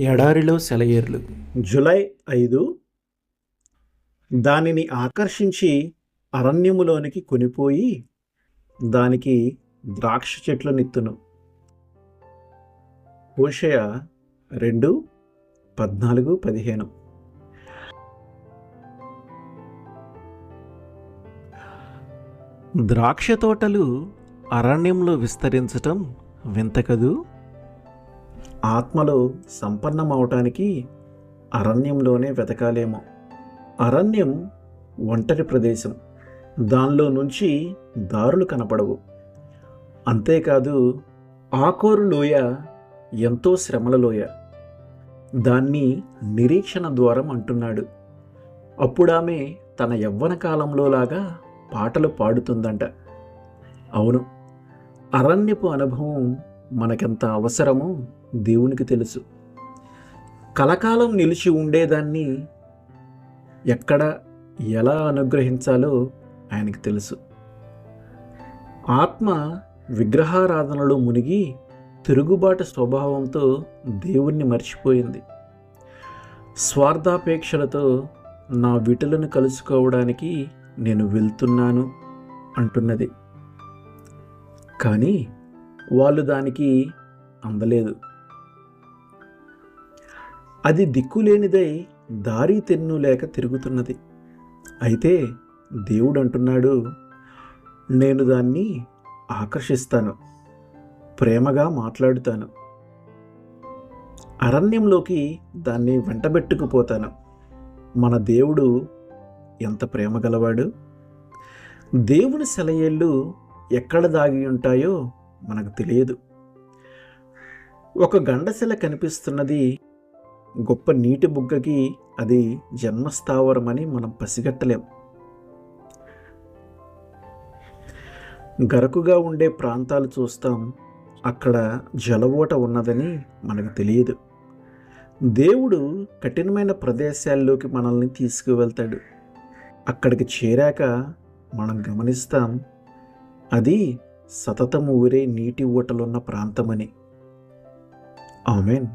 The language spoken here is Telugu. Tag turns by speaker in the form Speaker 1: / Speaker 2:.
Speaker 1: ఎడారిలో సెలయేర్లు.
Speaker 2: జూలై 5. దానిని ఆకర్షించి అరణ్యములోనికి కొనిపోయి దానికి ద్రాక్ష చెట్లు నెత్తును. హోషేయ 2:14-15.
Speaker 1: ద్రాక్ష తోటలు అరణ్యంలో విస్తరించటం వింత కదూ.
Speaker 2: ఆత్మలో సంపన్నమవటానికి అరణ్యంలోనే వెతకాలేమో. అరణ్యం ఒంటరి ప్రదేశం, దానిలో నుంచి దారులు కనపడవు. అంతేకాదు, ఆకోరు లోయ ఎంతో శ్రమల లోయ. దాన్ని నిరీక్షణ ద్వారం అంటున్నాడు. అప్పుడామె తన యవ్వన కాలంలో లాగా పాటలు పాడుతుందంట. అవును, అరణ్యపు అనుభవం మనకెంత అవసరమో దేవునికి తెలుసు. కలకాలం నిలిచి ఉండేదాన్ని ఎక్కడ ఎలా అనుగ్రహించాలో ఆయనకు తెలుసు. ఆత్మ విగ్రహారాధనలో మునిగి తిరుగుబాటు స్వభావంతో దేవుణ్ణి మర్చిపోయింది. స్వార్థాపేక్షలతో నా విటులను కలుసుకోవడానికి నేను వెళ్తున్నాను అంటున్నది. కానీ వాళ్ళు దానికి అందలేదు. అది దిక్కులేనిదై దారి తెన్ను లేక తిరుగుతున్నది. అయితే దేవుడు అంటున్నాడు, నేను దాన్ని ఆకర్షిస్తాను, ప్రేమగా మాట్లాడుతాను, అరణ్యంలోకి దాన్ని వెంటబెట్టుకుపోతాను. మన దేవుడు ఎంత ప్రేమ గలవాడు. దేవుని సెలయేళ్ళు ఎక్కడ దాగి ఉంటాయో మనకు తెలియదు. ఒక గండశిల కనిపిస్తున్నది, గొప్ప నీటి బుగ్గకి అది జన్మస్థావరమని మనం పసిగట్టలేం. గరకుగా ఉండే ప్రాంతాలు చూస్తాం, అక్కడ జలఓట ఉన్నదని మనకు తెలియదు. దేవుడు కఠినమైన ప్రదేశాల్లోకి మనల్ని తీసుకువెళ్తాడు. అక్కడికి చేరాక మనం గమనిస్తాం, అది సతతము ఊరే నీటి ఊటలున్న ప్రాంతమని. ఆమేన్.